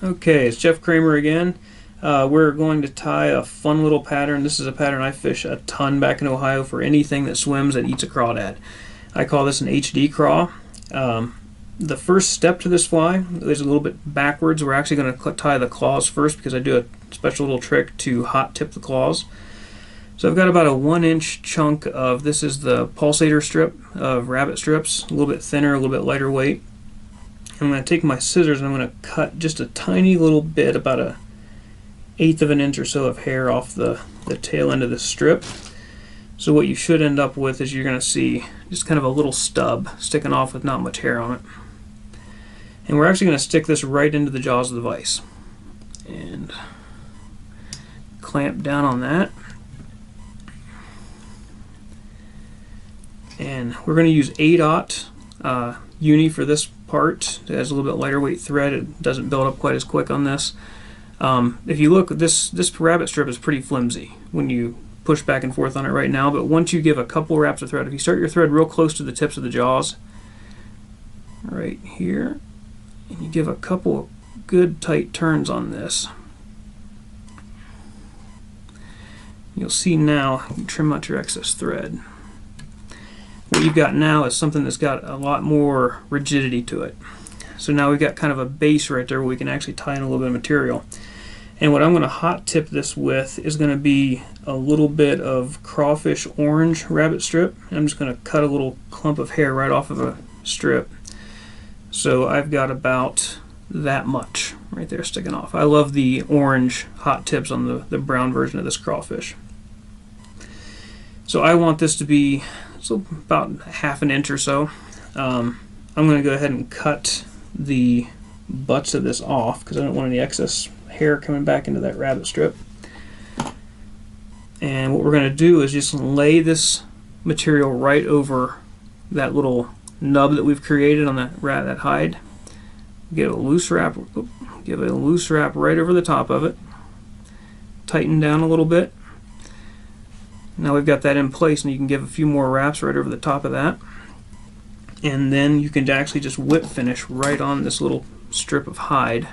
Okay, it's Jeff Kramer again. We're going to tie a fun little pattern. This is a pattern I fish a ton back in Ohio for anything that swims that eats a crawdad. I call this an HD craw. The first step to this fly is a little bit backwards. We're actually going to tie the claws first because I do a special little trick to hot tip the claws. So I've got about a 1-inch chunk of, this is the pulsator strip of rabbit strips, a little bit thinner, a little bit lighter weight. I'm going to take my scissors and I'm going to cut just a tiny little bit, about a 1/8 of an inch or so of hair off the tail end of this strip. So what you should end up with is you're going to see just kind of a little stub sticking off with not much hair on it. And we're actually going to stick this right into the jaws of the vise. And clamp down on that. And we're going to use 8/0 uni for this part. It has a little bit lighter weight thread. It doesn't build up quite as quick on this. If you look, this rabbit strip is pretty flimsy when you push back and forth on it right now, but once you give a couple wraps of thread, if you start your thread real close to the tips of the jaws, right here, and you give a couple good tight turns on this, you'll see now you trim out your excess thread. What you've got now is something that's got a lot more rigidity to it. So now we've got kind of a base right there where we can actually tie in a little bit of material. And what I'm going to hot tip this with is going to be a little bit of crawfish orange rabbit strip. And I'm just going to cut a little clump of hair right off of a strip. So I've got about that much right there sticking off. I love the orange hot tips on the brown version of this crawfish. So I want this to be about 1/2 inch or so. I'm going to go ahead and cut the butts of this off because I don't want any excess hair coming back into that rabbit strip. And what we're going to do is just lay this material right over that little nub that we've created on that hide. Give it a loose wrap. Give it a loose wrap right over the top of it. Tighten down a little bit. Now we've got that in place, and you can give a few more wraps right over the top of that. And then you can actually just whip finish right on this little strip of hide.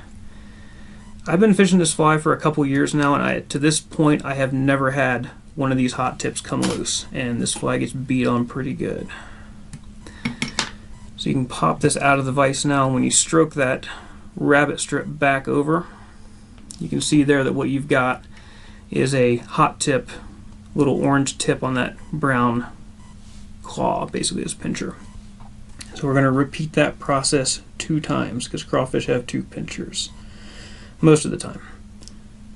I've been fishing this fly for a couple years now, and to this point I have never had one of these hot tips come loose, and this fly gets beat on pretty good. So you can pop this out of the vise now, and when you stroke that rabbit strip back over, you can see there that what you've got is a hot tip, little orange tip on that brown claw, basically this pincher. So we're going to repeat that process 2 times because crawfish have 2 pinchers most of the time.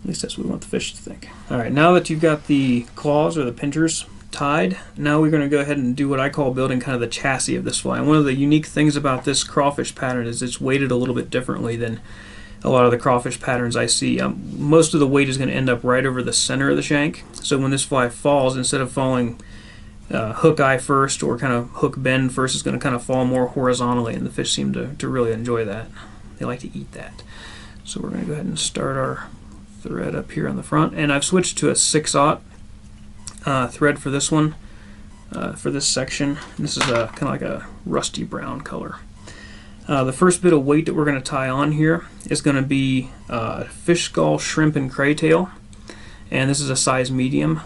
At least that's what we want the fish to think. Alright, now that you've got the claws or the pinchers tied, now we're going to go ahead and do what I call building kind of the chassis of this fly. And one of the unique things about this crawfish pattern is it's weighted a little bit differently than a lot of the crawfish patterns I see. Most of the weight is going to end up right over the center of the shank. So when this fly falls, instead of falling hook eye first or kind of hook bend first, it's going to kind of fall more horizontally, and the fish seem to really enjoy that. They like to eat that. So we're going to go ahead and start our thread up here on the front, and I've switched to a 6/0 thread for this one, for this section. This is kind of like a rusty brown color. The first bit of weight that we're going to tie on here is going to be fish skull, shrimp, and craytail, and this is a size medium.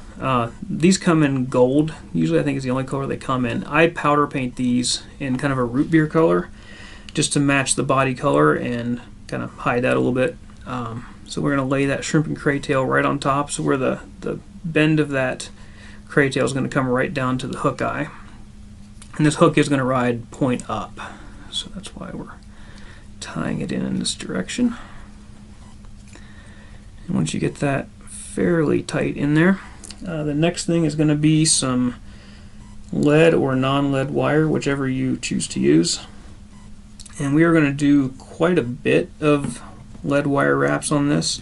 These come in gold. Usually I think it's the only color they come in. I powder paint these in kind of a root beer color just to match the body color and kind of hide that a little bit. So we're going to lay that shrimp and craytail right on top, so where the bend of that craytail is going to come right down to the hook eye. And this hook is going to ride point up. So that's why we're tying it in this direction. And once you get that fairly tight in there, the next thing is going to be some lead or non-lead wire, whichever you choose to use. And we are going to do quite a bit of lead wire wraps on this.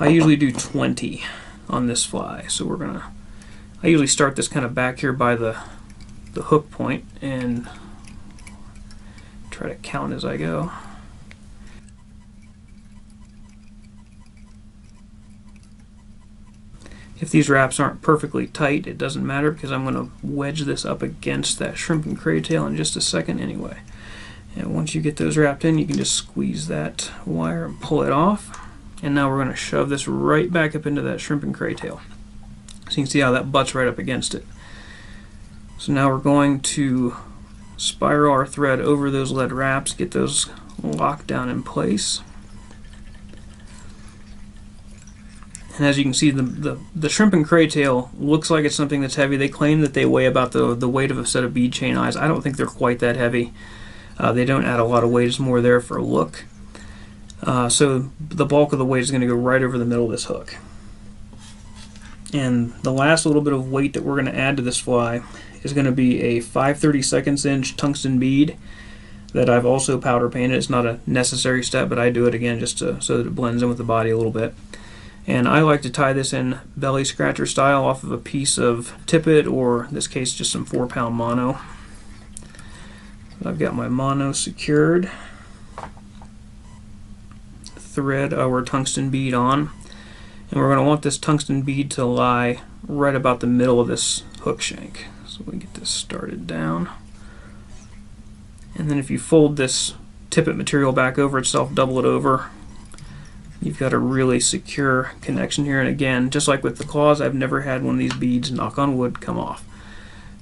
I usually do 20 on this fly. So I usually start this kind of back here by the hook point and try to count as I go. If these wraps aren't perfectly tight, it doesn't matter because I'm going to wedge this up against that shrimp and craytail in just a second anyway. And once you get those wrapped in, you can just squeeze that wire and pull it off. And now we're going to shove this right back up into that shrimp and cray tail. So you can see how that butts right up against it. So now we're going to spiral our thread over those lead wraps, get those locked down in place. And as you can see, the shrimp and cray tail looks like it's something that's heavy. They claim that they weigh about the weight of a set of bead chain eyes. I don't think they're quite that heavy. They don't add a lot of weight. It's more there for a look. So the bulk of the weight is going to go right over the middle of this hook. And the last little bit of weight that we're going to add to this fly is going to be a 5/32 inch tungsten bead that I've also powder painted. It's not a necessary step, but I do it again just so that it blends in with the body a little bit. And I like to tie this in belly scratcher style off of a piece of tippet, or in this case just some 4-pound mono. I've got my mono secured, thread our tungsten bead on, and we're going to want this tungsten bead to lie right about the middle of this hook shank. So we get this started down, and then if you fold this tippet material back over itself, double it over, you've got a really secure connection here. And again, just like with the claws, I've never had one of these beads, knock on wood, come off.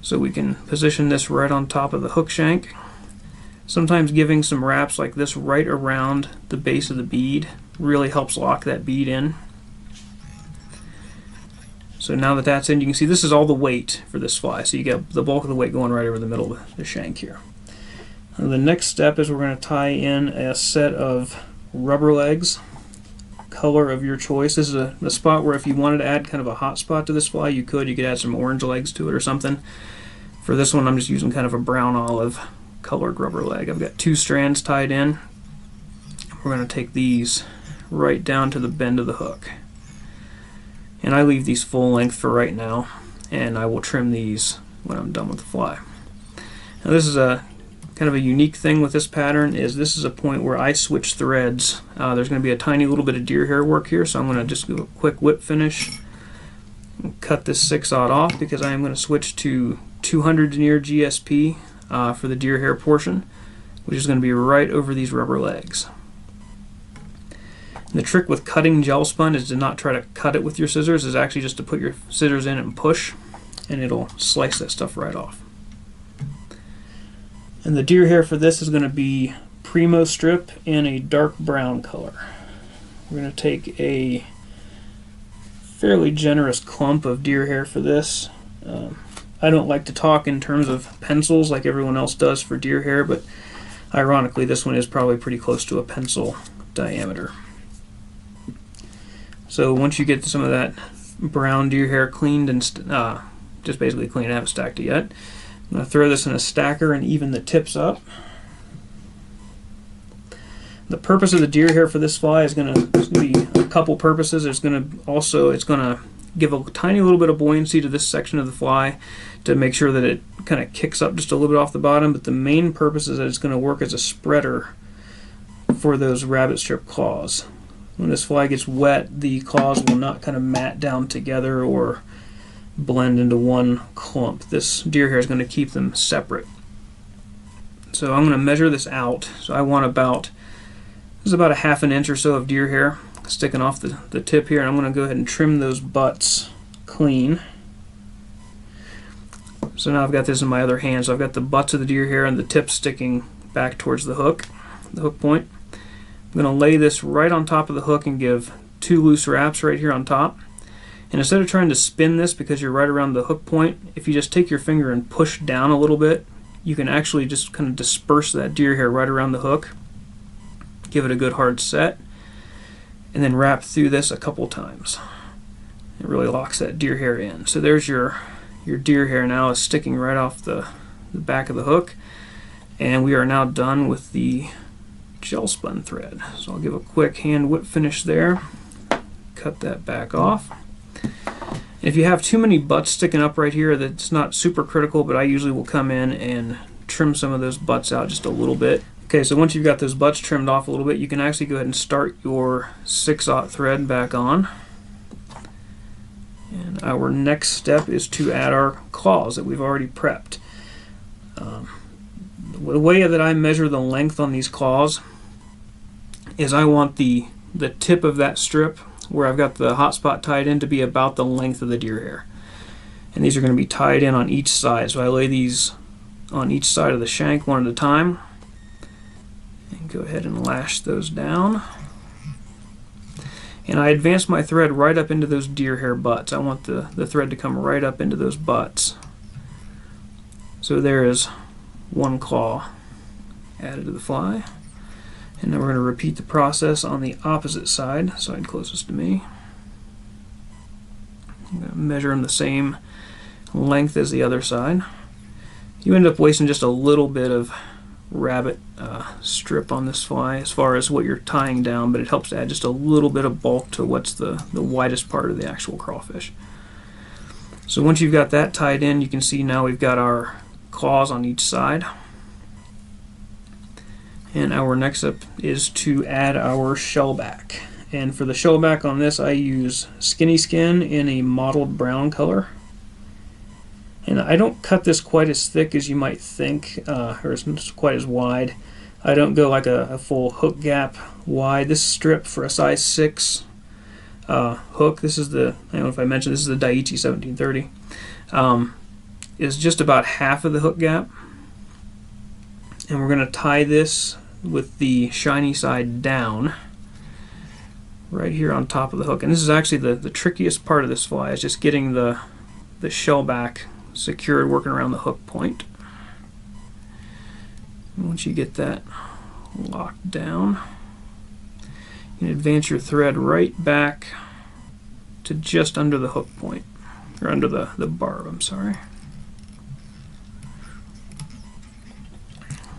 So we can position this right on top of the hook shank. Sometimes giving some wraps like this right around the base of the bead really helps lock that bead in. So now that that's in, you can see this is all the weight for this fly. So you get the bulk of the weight going right over the middle of the shank here. And the next step is we're going to tie in a set of rubber legs, color of your choice. This is the spot where if you wanted to add kind of a hot spot to this fly, you could add some orange legs to it or something. For this one, I'm just using kind of a brown olive colored rubber leg. I've got 2 strands tied in. We're going to take these right down to the bend of the hook. And I leave these full length for right now, and I will trim these when I'm done with the fly. Now this is a kind of a unique thing with this pattern, is this is a point where I switch threads. There's going to be a tiny little bit of deer hair work here, so I'm going to just do a quick whip finish and cut this 6/0 off, because I am going to switch to 200 denier GSP for the deer hair portion, which is going to be right over these rubber legs. And the trick with cutting gel spun is to not try to cut it with your scissors, is actually just to put your scissors in and push, and it'll slice that stuff right off. And the deer hair for this is going to be Primo strip in a dark brown color. We're going to take a fairly generous clump of deer hair for this. I don't like to talk in terms of pencils like everyone else does for deer hair, but ironically this one is probably pretty close to a pencil diameter. So once you get some of that brown deer hair cleaned and just basically clean, I haven't stacked it yet, I'm going to throw this in a stacker and even the tips up. The purpose of the deer hair for this fly is going to be a couple purposes. It's going to give a tiny little bit of buoyancy to this section of the fly to make sure that it kind of kicks up just a little bit off the bottom, but the main purpose is that it's going to work as a spreader for those rabbit strip claws. When this fly gets wet, the claws will not kind of mat down together or blend into one clump. This deer hair is going to keep them separate. So I'm going to measure this out. So I want about a 1/2 inch or so of deer hair sticking off the tip here, and I'm going to go ahead and trim those butts clean. So now I've got this in my other hand. So I've got the butts of the deer hair and the tip sticking back towards the hook point. I'm going to lay this right on top of the hook and give 2 loose wraps right here on top. And instead of trying to spin this because you're right around the hook point, if you just take your finger and push down a little bit, you can actually just kind of disperse that deer hair right around the hook. Give it a good hard set, and then wrap through this a couple times. It really locks that deer hair in. So there's your deer hair now is sticking right off the back of the hook, and we are now done with the gel spun thread. So I'll give a quick hand whip finish there, cut that back off. If you have too many butts sticking up right here, that's not super critical, but I usually will come in and trim some of those butts out just a little bit. Okay, so once you've got those butts trimmed off a little bit, you can actually go ahead and start your 6/0 thread back on. And our next step is to add our claws that we've already prepped. The way that I measure the length on these claws is I want the tip of that strip where I've got the hot spot tied in to be about the length of the deer hair. And these are going to be tied in on each side. So I lay these on each side of the shank one at a time. And go ahead and lash those down. And I advance my thread right up into those deer hair butts. I want the thread to come right up into those butts. So there is one claw added to the fly. And now we're going to repeat the process on the opposite side closest to me. I'm going to measure them the same length as the other side. You end up wasting just a little bit of rabbit strip on this fly as far as what you're tying down, but it helps to add just a little bit of bulk to what's the widest part of the actual crawfish. So once you've got that tied in, you can see now we've got our claws on each side. And our next step is to add our shellback. And for the shellback on this, I use skinny skin in a mottled brown color. And I don't cut this quite as thick as you might think, or it's quite as wide. I don't go like a full hook gap wide. This strip for a size 6 hook, this is the, I don't know if I mentioned, this is the Daiichi 1730, is just about half of the hook gap. And we're going to tie this with the shiny side down right here on top of the hook. And this is actually the trickiest part of this fly, is just getting the shellback secured working around the hook point. And once you get that locked down, you can advance your thread right back to just under the hook point, or under the barb, I'm sorry.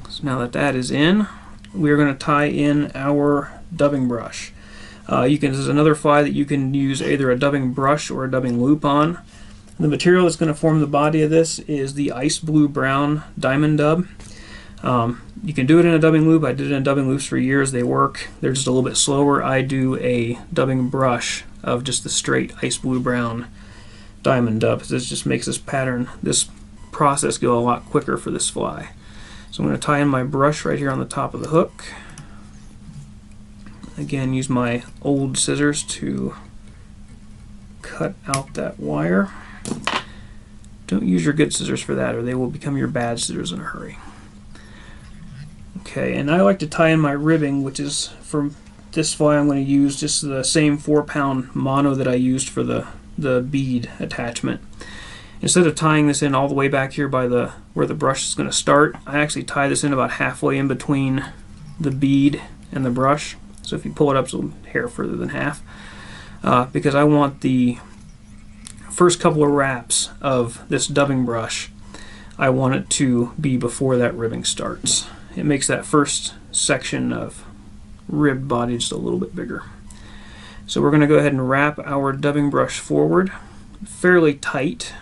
So now that that is in, we're going to tie in our dubbing brush. This is another fly that you can use either a dubbing brush or a dubbing loop on. The material that's going to form the body of this is the ice blue brown diamond dub. You can do it in a dubbing loop. I did it in dubbing loops for years. They work. They're just a little bit slower. I do a dubbing brush of just the straight ice blue brown diamond dub. This just makes this pattern, this process go a lot quicker for this fly. So I'm going to tie in my brush right here on the top of the hook. Again, use my old scissors to cut out that wire. Don't use your good scissors for that, or they will become your bad scissors in a hurry. Okay, and I like to tie in my ribbing, which is, for this fly I'm going to use just the same 4-pound mono that I used for the bead attachment. Instead of tying this in all the way back here by where the brush is going to start, I actually tie this in about halfway in between the bead and the brush. So if you pull it up, it's a hair further than half, because I want the first couple of wraps of this dubbing brush, I want it to be before that ribbing starts. It makes that first section of ribbed body just a little bit bigger. So we're going to go ahead and wrap our dubbing brush forward fairly tight.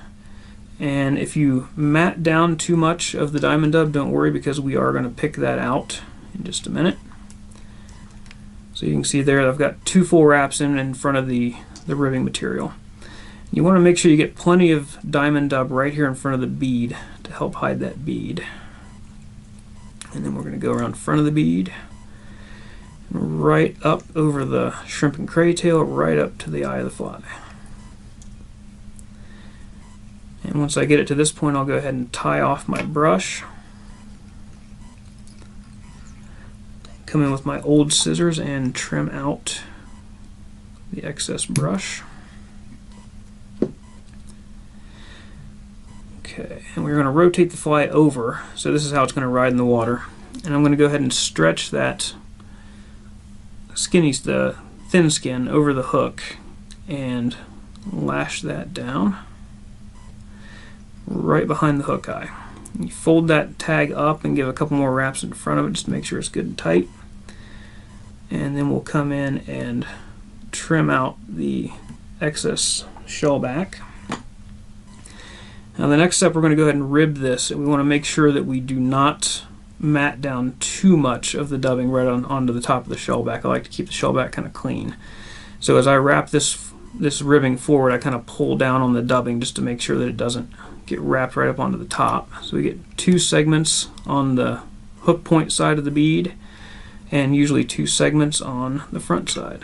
And if you mat down too much of the diamond dub, don't worry, because we are going to pick that out in just a minute. So you can see there I've got 2 full wraps in front of the ribbing material. You want to make sure you get plenty of diamond dub right here in front of the bead to help hide that bead. And then we're going to go around front of the bead, right up over the shrimp and cray tail, right up to the eye of the fly. And once I get it to this point, I'll go ahead and tie off my brush. Come in with my old scissors and trim out the excess brush. Okay, and we're going to rotate the fly over, so this is how it's going to ride in the water. And I'm going to go ahead and stretch that the thin skin over the hook and lash that down right behind the hook eye. You fold that tag up and give a couple more wraps in front of it just to make sure it's good and tight. And then we'll come in and trim out the excess shell back. Now the next step, we're going to go ahead and rib this, and we want to make sure that we do not mat down too much of the dubbing right onto the top of the shell back. I like to keep the shell back kind of clean. So as I wrap this this ribbing forward, I kind of pull down on the dubbing just to make sure that it doesn't get wrapped right up onto the top. So we get 2 segments on the hook point side of the bead, and usually 2 segments on the front side.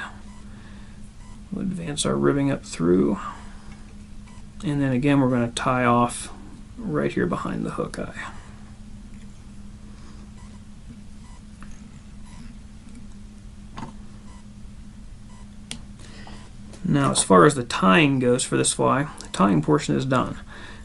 We'll advance our ribbing up through, and then again we're going to tie off right here behind the hook eye. Now as far as the tying goes for this fly, the tying portion is done.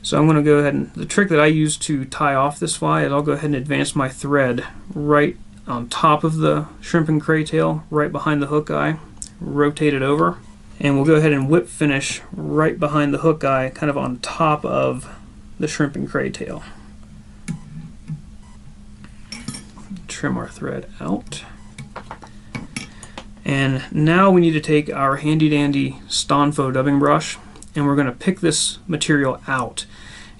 So I'm going to go ahead and, the trick that I use to tie off this fly is I'll go ahead and advance my thread right on top of the shrimp and cray tail, right behind the hook eye, rotate it over, and we'll go ahead and whip finish right behind the hook eye, kind of on top of the shrimp and cray tail. Trim our thread out. And now we need to take our handy dandy Stonfo dubbing brush, and we're going to pick this material out.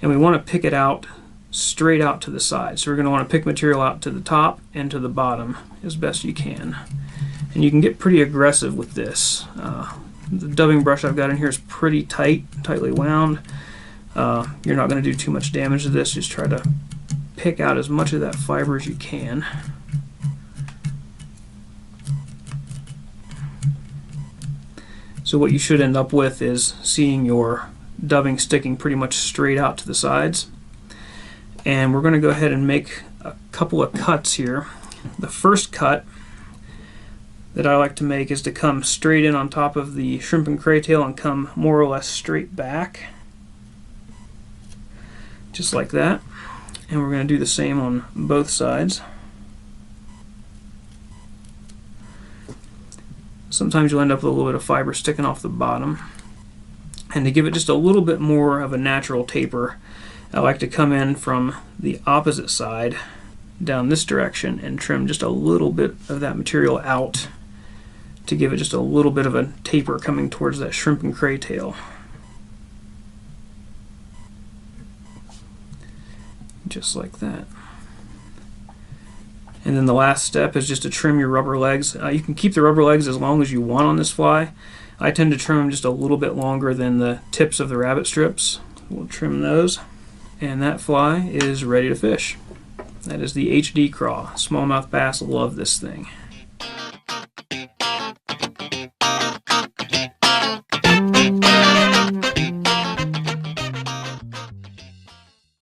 And we want to pick it out straight out to the side. So we're going to want to pick material out to the top and to the bottom as best you can. And you can get pretty aggressive with this. The dubbing brush I've got in here is pretty tightly wound. You're not going to do too much damage to this. Just try to pick out as much of that fiber as you can. So what you should end up with is seeing your dubbing sticking pretty much straight out to the sides. And we're going to go ahead and make a couple of cuts here. The first cut that I like to make is to come straight in on top of the shrimp and cray tail and come more or less straight back, just like that. And we're going to do the same on both sides. Sometimes you'll end up with a little bit of fiber sticking off the bottom. And to give it just a little bit more of a natural taper, I like to come in from the opposite side down this direction and trim just a little bit of that material out to give it just a little bit of a taper coming towards that shrimp and cray tail. Just like that. And then the last step is just to trim your rubber legs. You can keep the rubber legs as long as you want on this fly. I tend to trim them just a little bit longer than the tips of the rabbit strips. We'll trim those, and that fly is ready to fish. That is the HD Craw. Smallmouth bass love this thing.